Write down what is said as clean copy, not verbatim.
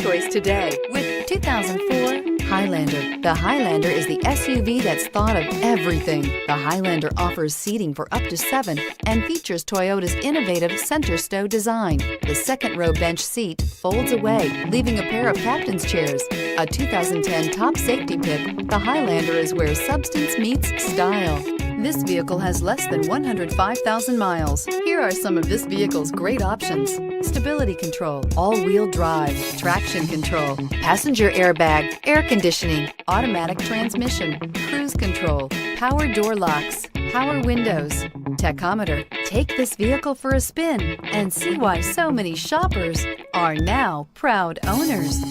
choice today with 2004 Highlander. The Highlander is the SUV that's thought of everything. The Highlander offers seating for up to 7 and features Toyota's innovative center stow design. The second row bench seat folds away, leaving a pair of captain's chairs. A 2010 top safety pick, the Highlander is where substance meets style. This vehicle has less than 105,000 miles. Here are some of this vehicle's great options: stability control, all-wheel drive, traction control, passenger airbag, air conditioning, automatic transmission, cruise control, power door locks, power windows, tachometer. Take this vehicle for a spin and see why so many shoppers are now proud owners.